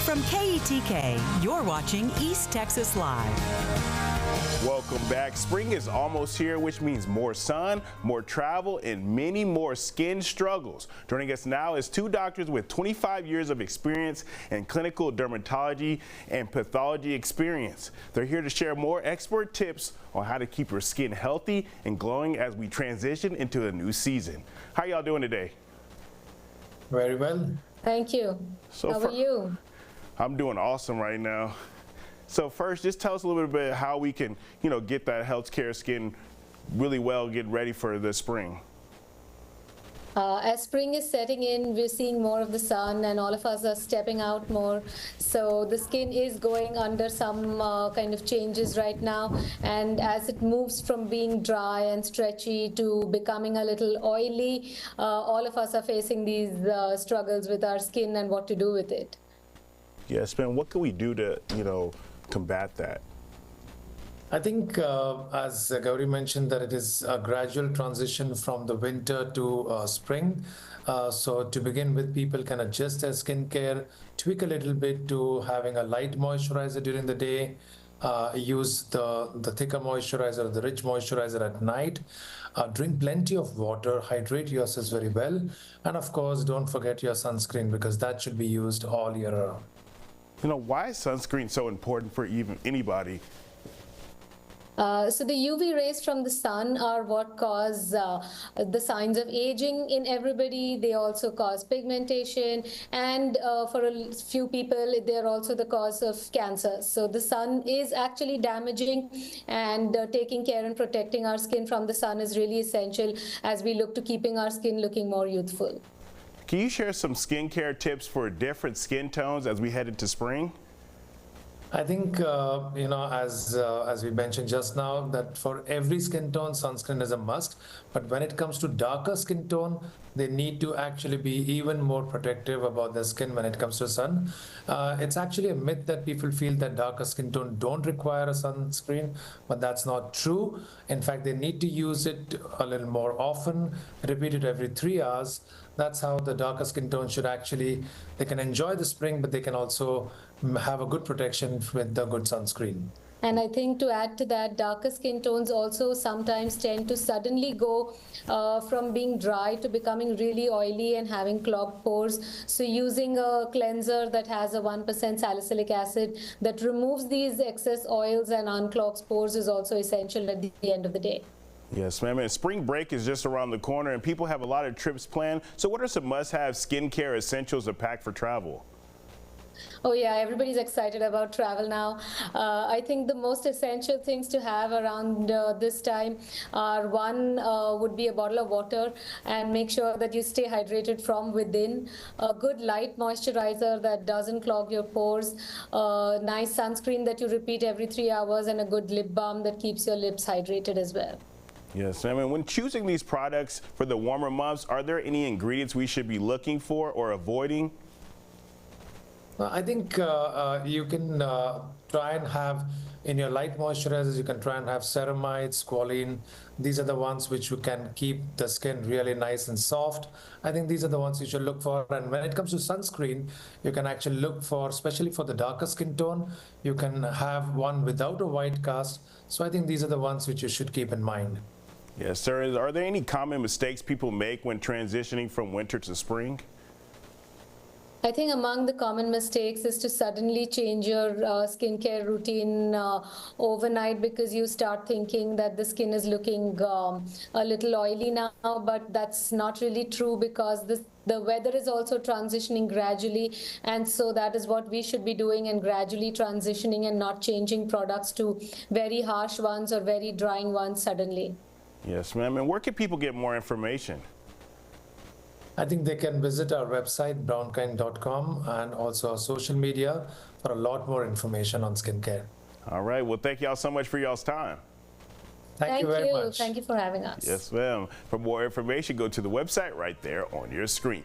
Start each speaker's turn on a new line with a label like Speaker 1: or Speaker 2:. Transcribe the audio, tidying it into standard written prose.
Speaker 1: From KETK, you're watching East Texas Live.
Speaker 2: Welcome back. Spring is almost here, which means more sun, more travel, and many more skin struggles. Joining us now is two doctors with 25 years of experience in clinical dermatology and pathology experience. They're here to share more expert tips on how to keep your skin healthy and glowing as we transition into a new season. How y'all doing today?
Speaker 3: Very well.
Speaker 4: Thank you. How are you?
Speaker 2: I'm doing awesome right now. So first, just tell us a little bit about how we can, get that healthcare skin really well, get ready for the spring.
Speaker 4: As spring is setting in, we're seeing more of the sun and all of us are stepping out more. So the skin is going under some kind of changes right now. And as it moves from being dry and stretchy to becoming a little oily, all of us are facing these struggles with our skin and what to do with it.
Speaker 2: Yes, ma'am. What can we do to, combat that?
Speaker 3: I think, as Gauri mentioned, that it is a gradual transition from the winter to spring. So to begin with, people can adjust their skincare, tweak a little bit to having a light moisturizer during the day, use the thicker moisturizer, the rich moisturizer at night, drink plenty of water, hydrate yourselves very well, and of course, don't forget your sunscreen because that should be used all year round.
Speaker 2: Why is sunscreen so important for anybody?
Speaker 4: So the UV rays from the sun are what cause the signs of aging in everybody. They also cause pigmentation, and for a few people, they're also the cause of cancer. So the sun is actually damaging, and taking care and protecting our skin from the sun is really essential as we look to keeping our skin looking more youthful.
Speaker 2: Can you share some skincare tips for different skin tones as we head into spring?
Speaker 3: I think, as we mentioned just now, that for every skin tone, sunscreen is a must. But when it comes to darker skin tone, they need to actually be even more protective about their skin when it comes to sun. It's actually a myth that people feel that darker skin tone don't require a sunscreen, but that's not true. In fact, they need to use it a little more often, repeat it every 3 hours. That's how the darker skin tone should they can enjoy the spring, but they can also have a good protection with the good sunscreen.
Speaker 4: And I think to add to that, darker skin tones also sometimes tend to suddenly go from being dry to becoming really oily and having clogged pores. So using a cleanser that has a 1% salicylic acid that removes these excess oils and unclogs pores is also essential at the end of the day.
Speaker 2: Yes, ma'am. And spring break is just around the corner and people have a lot of trips planned. So what are some must-have skincare essentials to pack for travel?
Speaker 4: Oh yeah, everybody's excited about travel now. I think the most essential things to have around this time are one would be a bottle of water, and make sure that you stay hydrated from within. A good light moisturizer that doesn't clog your pores, a nice sunscreen that you repeat every 3 hours, and a good lip balm that keeps your lips hydrated as well.
Speaker 2: Yes, I mean, when choosing these products for the warmer months, are there any ingredients we should be looking for or avoiding?
Speaker 3: I think you can try and have in your light moisturizers, you can try and have ceramide, squalene. These are the ones which you can keep the skin really nice and soft. I think these are the ones you should look for. And when it comes to sunscreen, you can actually look for, especially for the darker skin tone, you can have one without a white cast. So I think these are the ones which you should keep in mind.
Speaker 2: Yes, sir. Are there any common mistakes people make when transitioning from winter to spring?
Speaker 4: I think among the common mistakes is to suddenly change your skincare routine overnight because you start thinking that the skin is looking a little oily now, but that's not really true because the weather is also transitioning gradually, and so that is what we should be doing, and gradually transitioning and not changing products to very harsh ones or very drying ones suddenly.
Speaker 2: Yes, ma'am. And where can people get more information?
Speaker 3: I think they can visit our website, brownkind.com, and also our social media for a lot more information on skincare.
Speaker 2: All right. Well, thank y'all so much for y'all's time.
Speaker 3: Thank you very much.
Speaker 4: Thank you for having us.
Speaker 2: Yes, ma'am. For more information, go to the website right there on your screen.